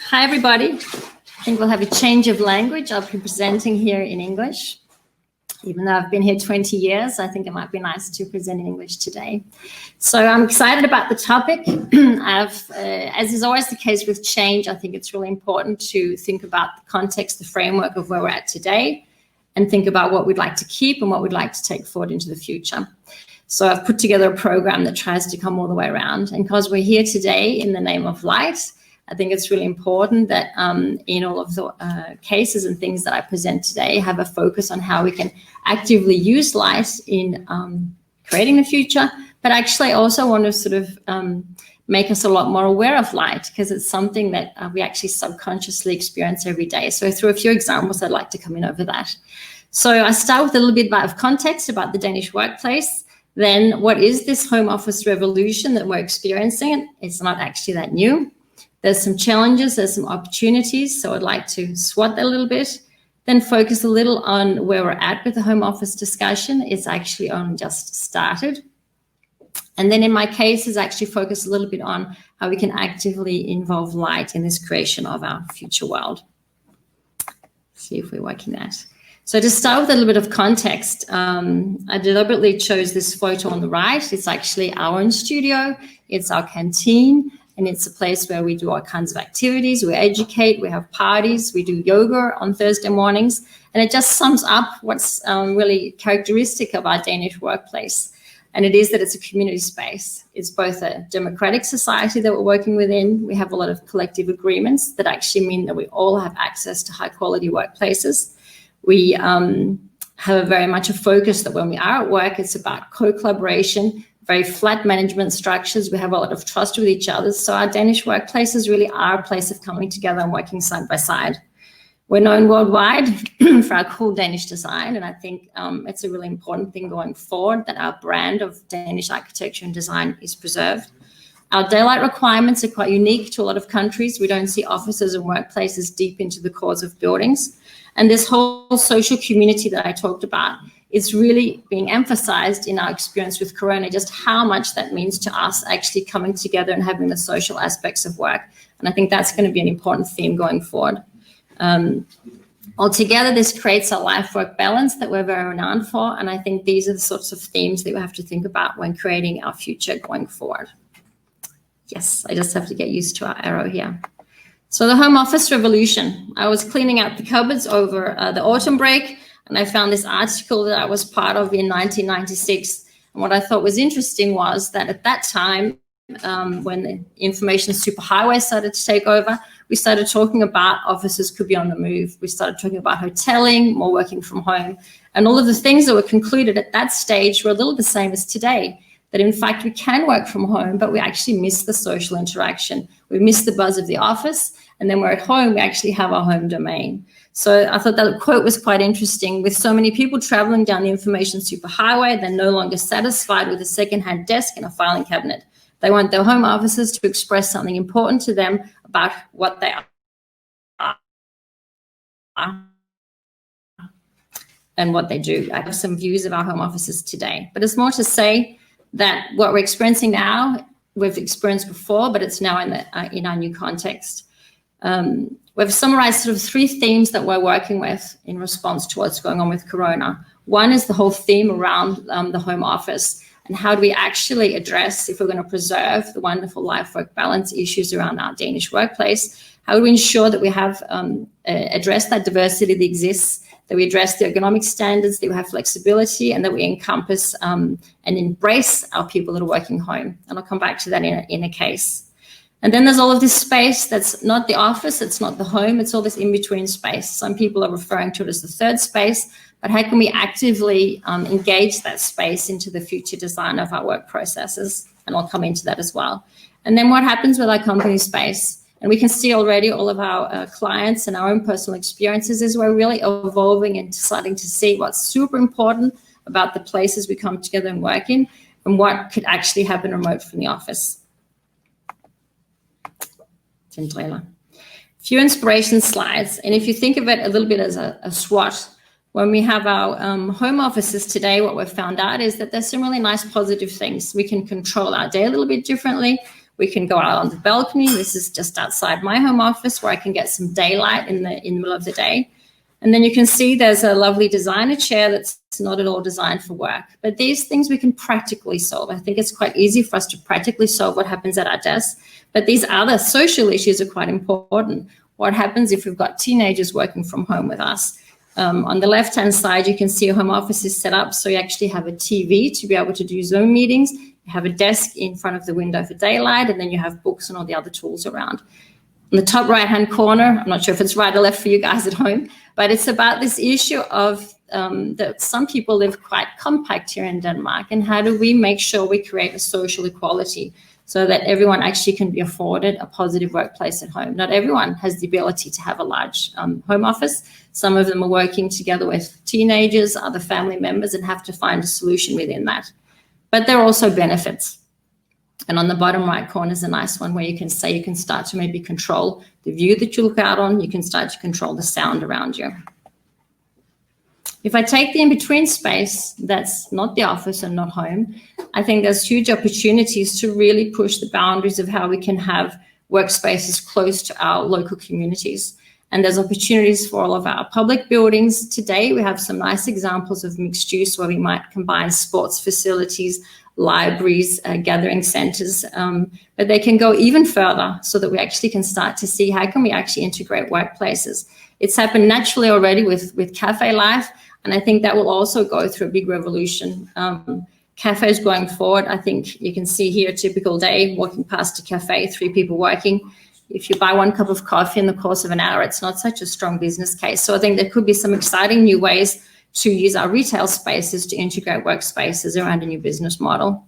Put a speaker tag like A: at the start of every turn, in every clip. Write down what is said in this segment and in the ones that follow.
A: Hi, everybody. I think we'll have a change of language. I'll be presenting here in English. Even though I've been here 20 years, I think it might be nice to present in English today. So I'm excited about the topic. As is always the case with change, I think it's really important to think about the context, the framework of where we're at today, and think about what we'd like to keep and what we'd like to take forward into the future. So I've put together a program that tries to come all the way around. And because we're here today in the name of light, I think it's really important that in all of the cases and things that I present today, have a focus on how we can actively use light in creating the future, but actually I also want to sort of make us a lot more aware of light, because it's something that we actually subconsciously experience every day. So through a few examples, I'd like to come in over that. So I start with a little bit of context about the Danish workplace. Then what is this home office revolution that we're experiencing? It's not actually that new. There's some challenges, there's some opportunities, so I'd like to SWOT that a little bit, then focus a little on where we're at with the home office discussion. It's actually only just started. And then in my case, is actually focus a little bit on how we can actively involve light in this creation of our future world. See if we're working that. So to start with a little bit of context, I deliberately chose this photo on the right. It's actually our own studio, it's our canteen, and it's a place where we do all kinds of activities, we educate, we have parties, we do yoga on Thursday mornings, and it just sums up what's really characteristic of our Danish workplace. And it is that it's a community space. It's both a democratic society that we're working within. We have a lot of collective agreements that actually mean that we all have access to high quality workplaces. We have a very much a focus that when we are at work, it's about co-collaboration, very flat management structures. We have a lot of trust with each other. So our Danish workplaces really are a place of coming together and working side by side. We're known worldwide for our cool Danish design. And I think it's a really important thing going forward that our brand of Danish architecture and design is preserved. Our daylight requirements are quite unique to a lot of countries. We don't see offices and workplaces deep into the cores of buildings. And this whole social community that I talked about is really being emphasized in our experience with Corona, just how much that means to us actually coming together and having the social aspects of work. And I think that's going to be an important theme going forward. Altogether, this creates a life-work balance that we're very renowned for. And I think these are the sorts of themes that we have to think about when creating our future going forward. Yes, I just have to get used to our arrow here. So the home office revolution. I was cleaning out the cupboards over the autumn break, and I found this article that I was part of in 1996. And what I thought was interesting was that at that time, when the information superhighway started to take over, we started talking about offices could be on the move. We started talking about hoteling, more working from home. And all of the things that were concluded at that stage were a little the same as today. That in fact we can work from home, but we actually miss the social interaction. We miss the buzz of the office, and then we're at home, we actually have our home domain. So I thought that quote was quite interesting. With so many people traveling down the information superhighway, they're no longer satisfied with a secondhand desk and a filing cabinet. They want their home offices to express something important to them about what they are and what they do. I have some views of our home offices today, but it's more to say that what we're experiencing now, we've experienced before, but it's now in our new context. We've summarized sort of three themes that we're working with in response to what's going on with Corona. One is the whole theme around the home office, and how do we actually address, if we're going to preserve the wonderful life-work balance issues around our Danish workplace, how do we ensure that we have addressed that diversity that exists, that we address the ergonomic standards, that we have flexibility, and that we encompass and embrace our people that are working home. And I'll come back to that in a case. And then there's all of this space that's not the office, it's not the home, it's all this in-between space. Some people are referring to it as the third space, but how can we actively engage that space into the future design of our work processes? And I'll come into that as well. And then what happens with our company space? And we can see already all of our clients and our own personal experiences is we're really evolving and starting to see what's super important about the places we come together and work in, and what could actually happen remote from the office. A few inspiration slides. And if you think of it a little bit as a SWOT, when we have our home offices today, what we've found out is that there's some really nice positive things. We can control our day a little bit differently. We can go out on the balcony. This is just outside my home office where I can get some daylight in the middle of the day. And then you can see there's a lovely designer chair that's not at all designed for work. But these things we can practically solve. I think it's quite easy for us to practically solve what happens at our desk. But these other social issues are quite important. What happens if we've got teenagers working from home with us? On the left-hand side, you can see a home office is set up. So you actually have a TV to be able to do Zoom meetings. You have a desk in front of the window for daylight, and then you have books and all the other tools around. In the top right-hand corner, I'm not sure if it's right or left for you guys at home, but it's about this issue of that some people live quite compact here in Denmark, and how do we make sure we create a social equality so that everyone actually can be afforded a positive workplace at home. Not everyone has the ability to have a large home office. Some of them are working together with teenagers, other family members, and have to find a solution within that. But there are also benefits. And on the bottom right corner is a nice one where you can say you can start to maybe control the view that you look out on. You can start to control the sound around you. If I take the in-between space, that's not the office and not home, I think there's huge opportunities to really push the boundaries of how we can have workspaces close to our local communities. And there's opportunities for all of our public buildings. Today, we have some nice examples of mixed use where we might combine sports facilities, libraries, gathering centers, but they can go even further so that we actually can start to see how can we actually integrate workplaces. It's happened naturally already with cafe life, and I think that will also go through a big revolution. Cafes going forward, I think you can see here a typical day, walking past a cafe, 3 people working. If you buy 1 cup of coffee in the course of an hour, it's not such a strong business case. So I think there could be some exciting new ways to use our retail spaces to integrate workspaces around a new business model.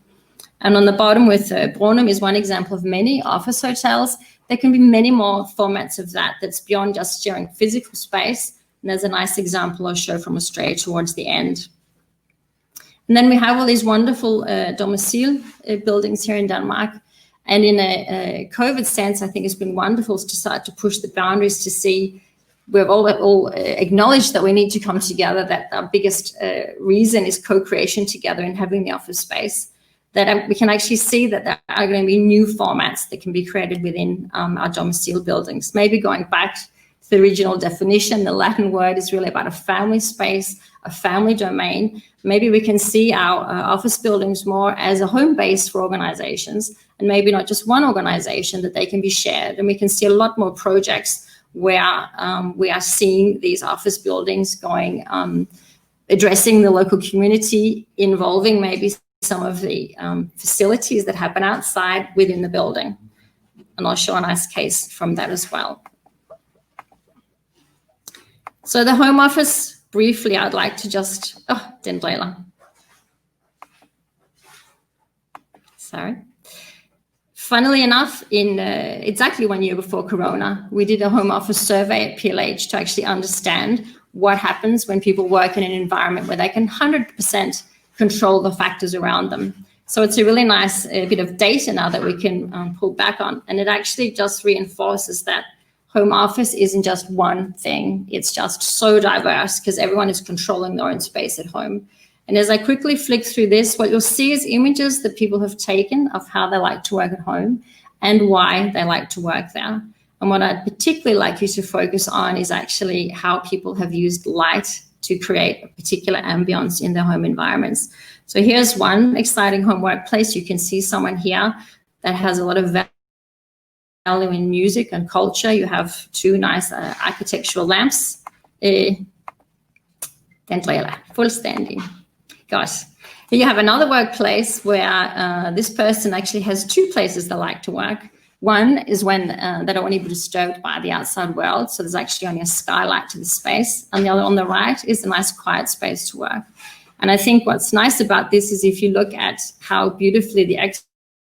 A: And on the bottom with Brunum is one example of many office hotels. There can be many more formats of that that's beyond just sharing physical space. And there's a nice example I'll show from Australia towards the end. And then we have all these wonderful domicile buildings here in Denmark. And in a COVID sense, I think it's been wonderful to start to push the boundaries to see we've all acknowledged that we need to come together, that our biggest reason is co-creation together and having the office space, that we can actually see that there are going to be new formats that can be created within our domicile buildings. Maybe going back to the original definition, the Latin word is really about a family space, a family domain. Maybe we can see our office buildings more as a home base for organizations, and maybe not just one organization, that they can be shared. And we can see a lot more projects where we are seeing these office buildings going, addressing the local community, involving maybe some of the facilities that happen outside within the building. And I'll show a nice case from that as well. So the home office, briefly, I'd like to just, sorry. Funnily enough, in exactly 1 year before Corona, we did a home office survey at PLH to actually understand what happens when people work in an environment where they can 100% control the factors around them. So it's a really nice bit of data now that we can pull back on. And it actually just reinforces that home office isn't just one thing. It's just so diverse because everyone is controlling their own space at home. And as I quickly flick through this, what you'll see is images that people have taken of how they like to work at home and why they like to work there. And what I'd particularly like you to focus on is actually how people have used light to create a particular ambience in their home environments. So here's one exciting home workplace. You can see someone here that has a lot of value in music and culture. You have 2 nice architectural lamps. Fullständig. Gosh. Here you have another workplace where this person actually has 2 places they like to work. One is when they don't want to be disturbed by the outside world, so there's actually only a skylight to the space. And the other on the right is a nice quiet space to work. And I think what's nice about this is if you look at how beautifully the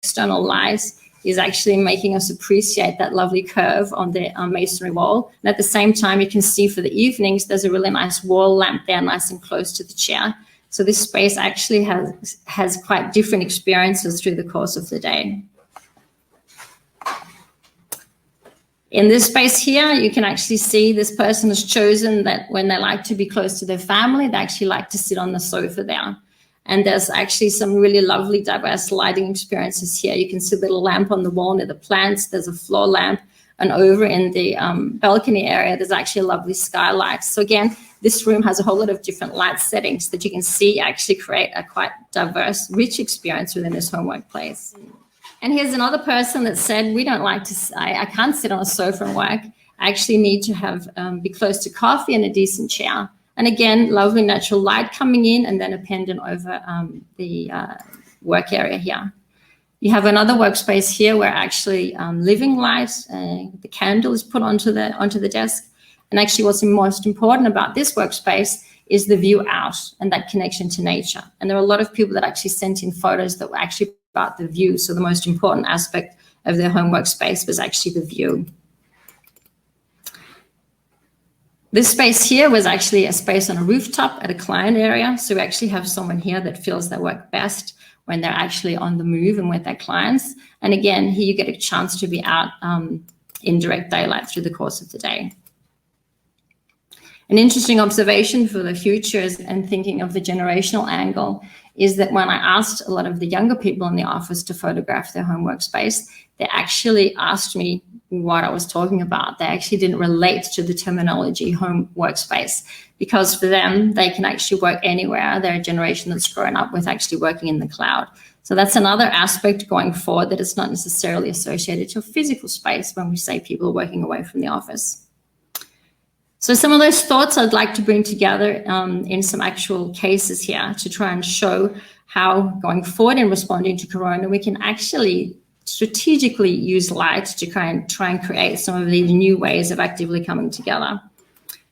A: external light is actually making us appreciate that lovely curve on the masonry wall. And at the same time, you can see for the evenings, there's a really nice wall lamp there, nice and close to the chair. So this space actually has quite different experiences through the course of the day. In this space here, you can actually see this person has chosen that when they like to be close to their family, they actually like to sit on the sofa there. And there's actually some really lovely diverse lighting experiences here. You can see the little lamp on the wall near the plants. There's a floor lamp. And over in the balcony area, there's actually a lovely skylight. So again, this room has a whole lot of different light settings that you can see actually create a quite diverse, rich experience within this home workplace. And here's another person that said, we don't like to, I can't sit on a sofa and work. I actually need to have be close to coffee and a decent chair. And again, lovely natural light coming in and then a pendant over the work area here. You have another workspace here where actually living light, the candle is put onto the desk. And actually what's most important about this workspace is the view out and that connection to nature. And there are a lot of people that actually sent in photos that were actually about the view. So the most important aspect of their home workspace was actually the view. This space here was actually a space on a rooftop at a client area. So we actually have someone here that feels they work best when they're actually on the move and with their clients. And again, here you get a chance to be out in direct daylight through the course of the day. An interesting observation for the future is, and thinking of the generational angle, is that when I asked a lot of the younger people in the office to photograph their home workspace, they actually asked me what I was talking about. They actually didn't relate to the terminology home workspace, because for them, they can actually work anywhere. They're a generation that's grown up with actually working in the cloud. So that's another aspect going forward, that it's not necessarily associated to a physical space when we say people working away from the office. So some of those thoughts I'd like to bring together in some actual cases here to try and show how going forward in responding to Corona, we can actually strategically use light to try and create some of these new ways of actively coming together.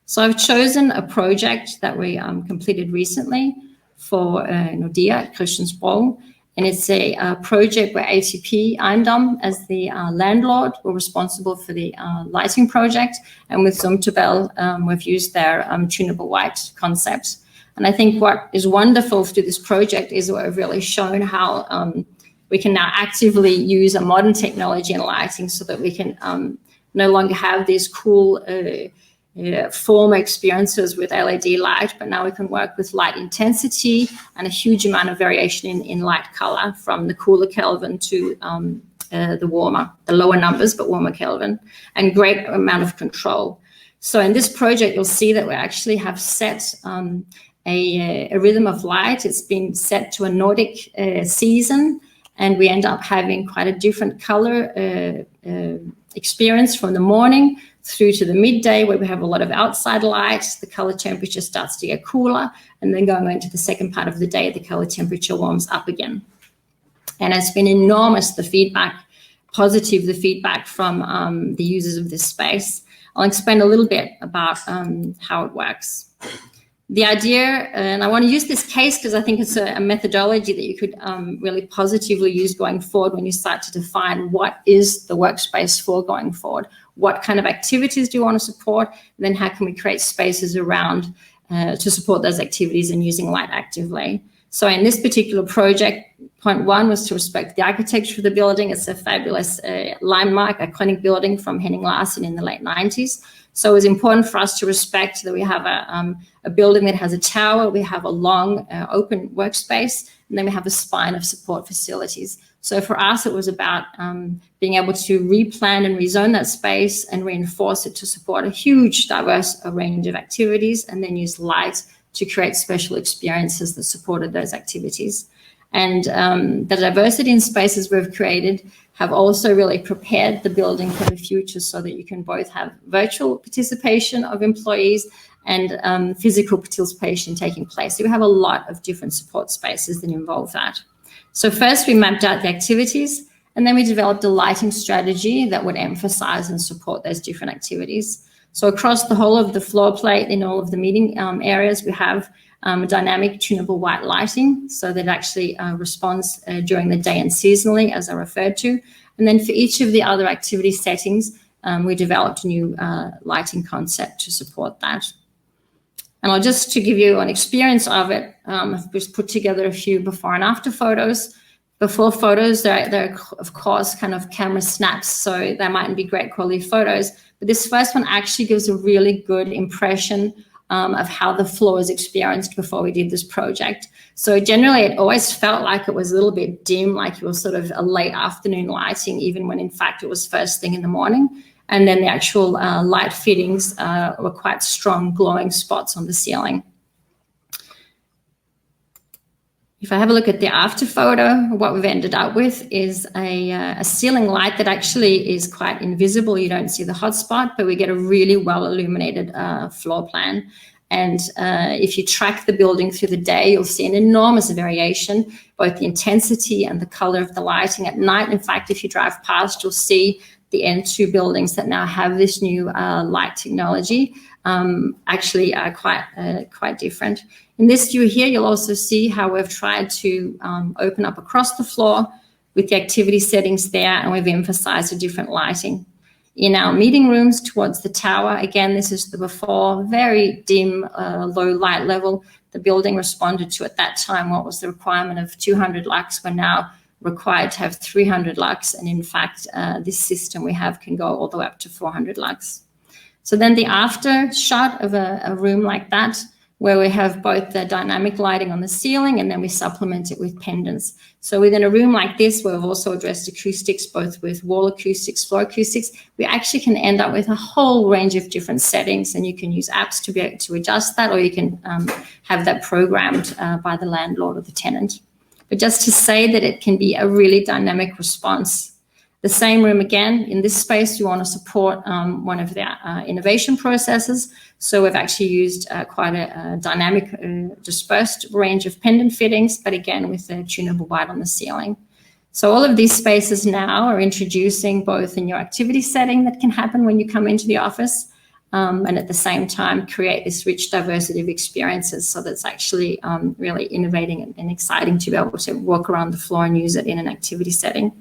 A: So I've chosen a project that we completed recently for MDIA, Christophersen, and it's a project where ATP Eindom, as the landlord, were responsible for the lighting project, and with Zumtobel, we've used their tunable white concept. And I think what is wonderful through this project is we've really shown how we can now actively use a modern technology in lighting so that we can no longer have these cool form experiences with LED light, but now we can work with light intensity and a huge amount of variation in light color, from the cooler Kelvin to the lower numbers, but warmer Kelvin, and great amount of control. So in this project, you'll see that we actually have set a rhythm of light. It's been set to a Nordic season, and we end up having quite a different color experience from the morning through to the midday, where we have a lot of outside light. The color temperature starts to get cooler, and then going into the second part of the day, the color temperature warms up again. And it's been enormous, the feedback from the users of this space. I'll explain a little bit about how it works. The idea, and I want to use this case because I think it's a methodology that you could really positively use going forward when you start to define what is the workspace for going forward. What kind of activities do you want to support? And then how can we create spaces around to support those activities and using light actively? So in this particular project, point one was to respect the architecture of the building. It's a fabulous landmark, iconic building from Henning Larsen in the late 90s. So it was important for us to respect that we have a building that has a tower, we have a long open workspace, and then we have a spine of support facilities. So for us, it was about being able to replan and rezone that space and reinforce it to support a huge, diverse range of activities, and then use light to create special experiences that supported those activities. And the diversity in spaces we've created have also really prepared the building for the future, so that you can both have virtual participation of employees and physical participation taking place. So we have a lot of different support spaces that involve that. So first we mapped out the activities, and then we developed a lighting strategy that would emphasize and support those different activities. So across the whole of the floor plate in all of the meeting areas, we have dynamic tunable white lighting, so that actually responds during the day and seasonally, as I referred to. And then for each of the other activity settings, we developed a new lighting concept to support that. And I'll just to give you an experience of it, I've just put together a few before and after photos. Before photos, they're of course kind of camera snaps, so they mightn't be great quality photos, but this first one actually gives a really good impression of how the floor is experienced before we did this project. So generally, it always felt like it was a little bit dim, like it was sort of a late afternoon lighting, even when in fact it was first thing in the morning. And then the actual light fittings were quite strong, glowing spots on the ceiling. If I have a look at the after photo, what we've ended up with is a ceiling light that actually is quite invisible. You don't see the hotspot, but we get a really well illuminated floor plan. And if you track the building through the day, you'll see an enormous variation, both the intensity and the color of the lighting at night. In fact, if you drive past, you'll see the N2 buildings that now have this new light technology actually are quite different. In this view here, you'll also see how we've tried to open up across the floor with the activity settings there, and we've emphasized the different lighting. In our meeting rooms towards the tower, again, this is the before, very dim, low light level. The building responded to, at that time, what was the requirement of 200 lux. We're now required to have 300 lux, and in fact, this system we have can go all the way up to 400 lux. So then the after shot of a room like that, where we have both the dynamic lighting on the ceiling and then we supplement it with pendants. So within a room like this, where we've also addressed acoustics, both with wall acoustics, floor acoustics, we actually can end up with a whole range of different settings, and you can use apps to be able to adjust that, or you can have that programmed by the landlord or the tenant. But just to say that it can be a really dynamic response. The same room again, in this space, you want to support one of the innovation processes. So we've actually used quite a dynamic dispersed range of pendant fittings, but again, with a tunable white on the ceiling. So all of these spaces now are introducing both a new activity setting that can happen when you come into the office, and at the same time create this rich diversity of experiences. So that's actually really innovating and exciting to be able to walk around the floor and use it in an activity setting.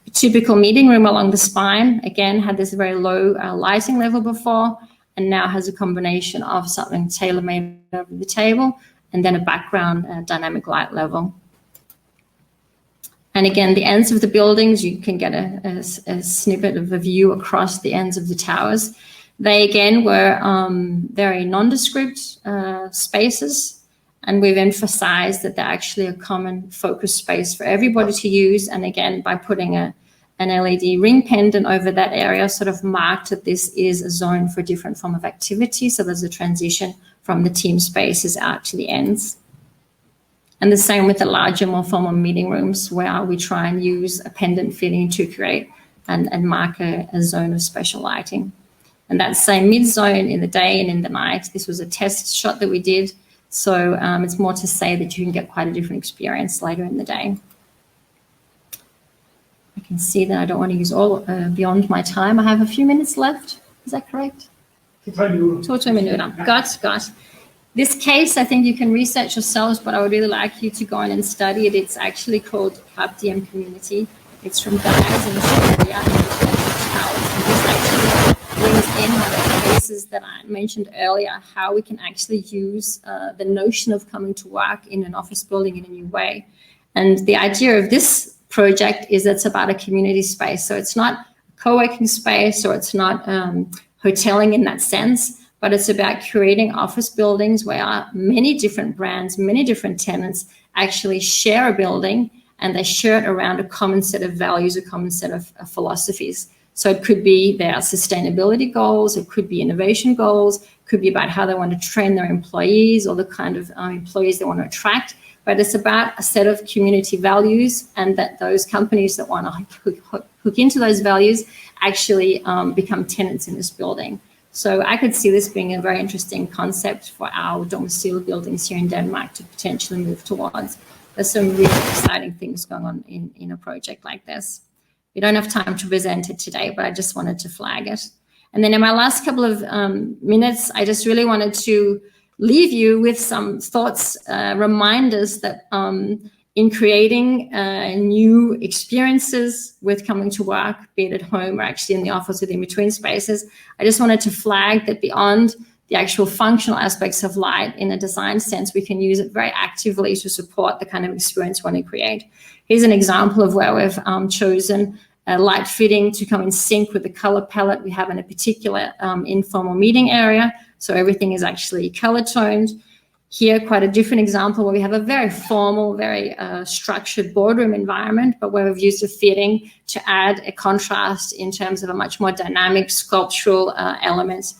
A: A typical meeting room along the spine, again, had this very low lighting level before, and now has a combination of something tailor-made over the table and then a background dynamic light level. And again, the ends of the buildings, you can get a snippet of a view across the ends of the towers. They, again, were very nondescript spaces, and we've emphasized that they're actually a common focus space for everybody to use. And again, by putting an LED ring pendant over that area, sort of marked that this is a zone for a different form of activity. So there's a transition from the team spaces out to the ends. And the same with the larger, more formal meeting rooms, where we try and use a pendant fitting to create and mark a zone of special lighting. And that same mid-zone in the day and in the night. This was a test shot that we did. So it's more to say that you can get quite a different experience later in the day. I can see that I don't want to use all beyond my time. I have a few minutes left. Is that correct? 2 minuter. Got. This case, I think you can research yourselves, but I would really like you to go in and study it. It's actually called Diem Community. It's from guys in Australia. And this actually brings in one of the cases that I mentioned earlier, how we can actually use the notion of coming to work in an office building in a new way. And the idea of this project is it's about a community space. So it's not a co-working space, or it's not hoteling in that sense, but it's about creating office buildings where many different brands, many different tenants actually share a building, and they share it around a common set of values, a common set of philosophies. So it could be their sustainability goals, it could be innovation goals, it could be about how they want to train their employees or the kind of employees they want to attract. But it's about a set of community values, and that those companies that want to hook into those values actually become tenants in this building. So I could see this being a very interesting concept for our domicile buildings here in Denmark to potentially move towards. There's some really exciting things going on in a project like this. We don't have time to present it today, but I just wanted to flag it. And then in my last couple of minutes, I just really wanted to leave you with some thoughts, reminders that in creating new experiences with coming to work, be it at home or actually in the office or in between spaces, I just wanted to flag that beyond the actual functional aspects of light in a design sense, we can use it very actively to support the kind of experience we want to create. Here's an example of where we've chosen a light fitting to come in sync with the color palette we have in a particular informal meeting area. So everything is actually color toned. Here, quite a different example where we have a very formal, very structured boardroom environment, but where we've used a fitting to add a contrast in terms of a much more dynamic sculptural element,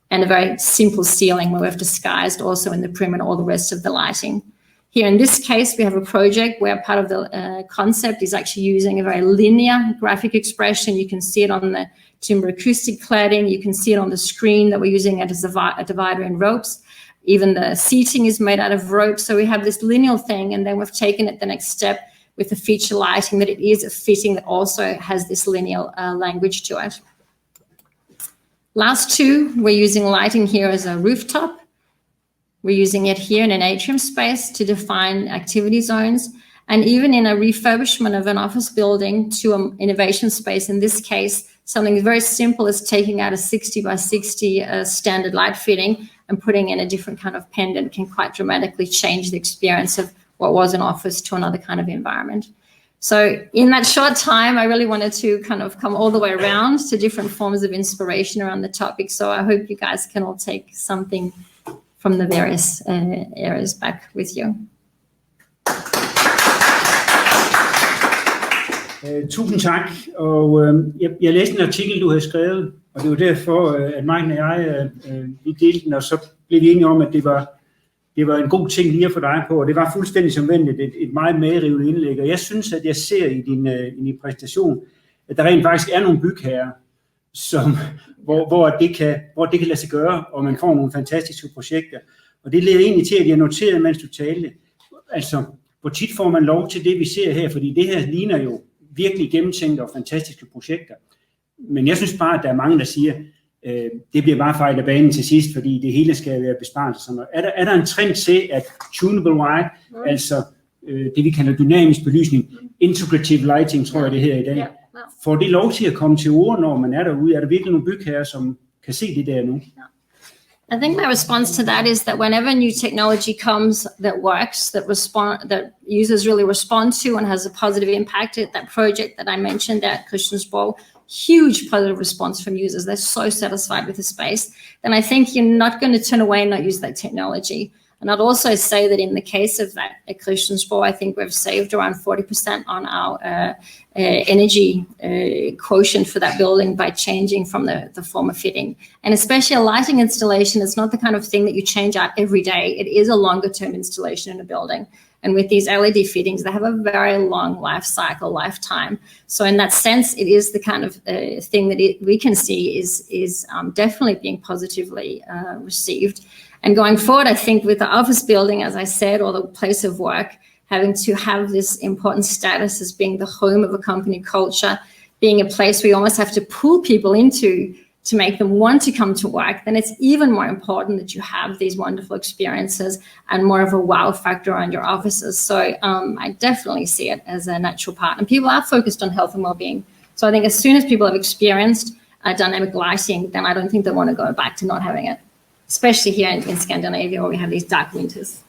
A: and a very simple ceiling where we've disguised also in the perimeter all the rest of the lighting. Here in this case, we have a project where part of the concept is actually using a very linear graphic expression. You can see it on the timber acoustic cladding. You can see it on the screen that we're using it as a divider in ropes. Even the seating is made out of rope. So we have this linear thing, and then we've taken it the next step with the feature lighting, that it is a fitting that also has this linear language to it. Last two, we're using lighting here as a rooftop. We're using it here in an atrium space to define activity zones, and even in a refurbishment of an office building to an innovation space. In this case, something very simple as taking out a 60 by 60 standard light fitting and putting in a different kind of pendant can quite dramatically change the experience of what was an office to another kind of environment. So in that short time, I really wanted to kind of come all the way around to different forms of inspiration around the topic. So I hope you guys can all take something from the various areas back with you.
B: Tusind tak, og jeg læste en artikel, du havde skrevet, og det var derfor, at Mike og jeg, vi delte den, og så blev vi enige om, at det var en god ting lige at få dig på, og det var fuldstændig som ventet et meget medrivende indlæg, og jeg synes, at jeg ser i din præsentation, at der rent faktisk er nogle bygherrer, hvor det kan lade sig gøre, og man får nogle fantastiske projekter, og det leder egentlig til, at jeg noterede, mens du talte, altså, hvor tit får man lov til det, vi ser her, fordi det her ligner jo virkelig gennemtænkte og fantastiske projekter. Men jeg synes bare, at der er mange, der siger, det bliver bare fejl af banen til sidst, fordi det hele skal være besparelser. Er der en trend til, at tunable white, altså det vi kalder dynamisk belysning, integrative lighting, tror jeg det her i dag, får det lov til at komme til ord, når man er derude? Er der virkelig nogle bygherrer, som kan se det der nu?
A: I think my response to that is that whenever new technology comes that works, that users really respond to and has a positive impact, that project that I mentioned at Christiansborg, huge positive response from users. They're so satisfied with the space. Then I think you're not going to turn away and not use that technology. And I'd also say that in the case of that at Christiansborg, I think we've saved around 40% on our energy quotient for that building by changing from the former fitting. And especially a lighting installation is not the kind of thing that you change out every day. It is a longer term installation in a building. And with these LED fittings, they have a very long lifetime. So in that sense, it is the kind of thing that we can see is definitely being positively received. And going forward, I think with the office building, as I said, or the place of work, having to have this important status as being the home of a company culture, being a place where you almost have to pull people into to make them want to come to work, then it's even more important that you have these wonderful experiences and more of a wow factor on your offices. So I definitely see it as a natural part. And people are focused on health and well-being. So I think as soon as people have experienced dynamic lighting, then I don't think they want to go back to not having it. Especially here in Scandinavia, where we have these dark winters.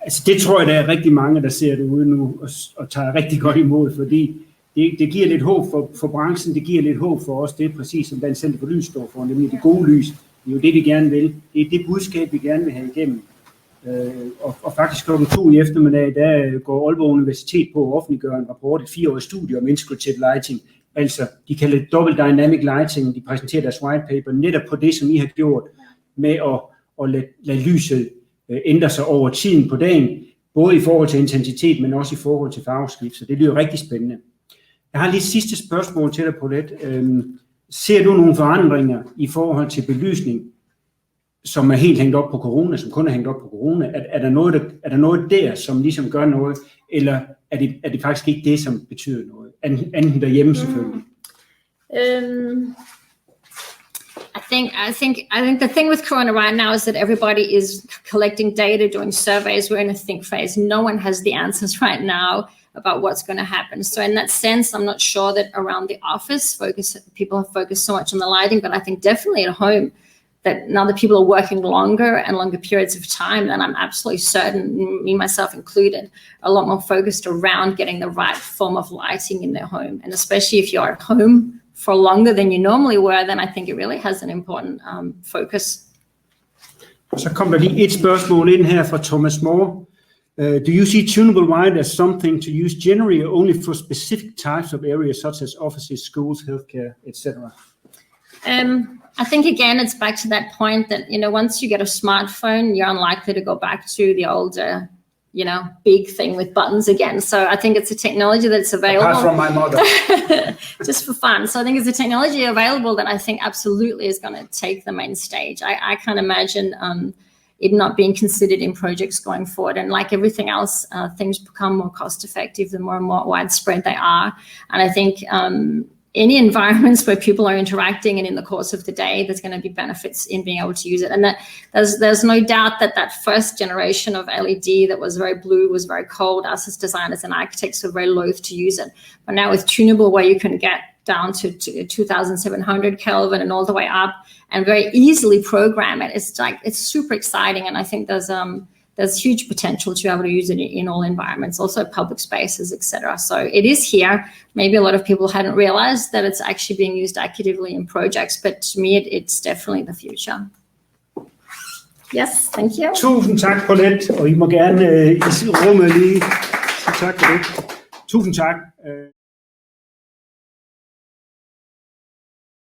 B: Altså det tror jeg, der er rigtig mange, der ser det ude nu og tager rigtig godt imod, fordi det giver lidt håb for branchen, det giver lidt håb for os. Det er præcis som Dansk Center for Lys står for, nemlig det gode lys. Det er jo det, vi gerne vil. Det er det budskab, vi gerne vil have igennem. Og faktisk klokken 2 i eftermiddag, der går Aalborg Universitet på at offentliggøre en rapport, et 4-årigt studie om integrative lighting. Altså, de kalder det double dynamic lighting. De præsenterer deres white paper netop på det, som I har gjort med at lade lyset ændre sig over tiden på dagen, både i forhold til intensitet, men også i forhold til farveskift. Så det lyder rigtig spændende. Jeg har lige et sidste spørgsmål til dig, Paulette. Ser du nogle forandringer i forhold til belysning, som er helt hængt op på corona, som kun er hængt op på corona? Er der noget der, som ligesom gør noget, eller er det faktisk ikke det, som betyder noget? Anden derhjemme selvfølgelig.
A: I think the thing with Corona right now is that everybody is collecting data, doing surveys. We're in a think phase. No one has the answers right now about what's going to happen. So in that sense, I'm not sure that around the office people have focused so much on the lighting, but I think definitely at home that now that people are working longer and longer periods of time, then I'm absolutely certain, me myself included, a lot more focused around getting the right form of lighting in their home. And especially if you're at home for longer than you normally were, then I think it really has an important focus
B: Så kom der lige et spørgsmål ind her fra Thomas Moore. Do you see tunable white as something to use generally or only for specific types of areas such as offices, schools, healthcare, etc.?
A: I think again, it's back to that point that, once you get a smartphone, you're unlikely to go back to the older, big thing with buttons again. So I think it's a technology that's available.
B: Apart from my mother.
A: Just for fun. So I think it's a technology available that I think absolutely is going to take the main stage. I can't imagine it not being considered in projects going forward. And like everything else, things become more cost effective the more and more widespread they are. And I think any environments where people are interacting and in the course of the day, there's going to be benefits in being able to use it. And that there's no doubt that first generation of LED that was very blue was very cold. Us as designers and architects were very loath to use it. But now with tunable, where you can get down to 2,700 Kelvin and all the way up and very easily program it, it's super exciting. And I think there's huge potential to be able to use it in all environments, also public spaces, etc. So it is here. Maybe a lot of people hadn't realized that it's actually being used actively in projects, but to me, it's definitely the future. Yes, thank you.
B: Tusind tak, Paulette, og I må gerne i rummet lige sige tak for det. Tusind tak.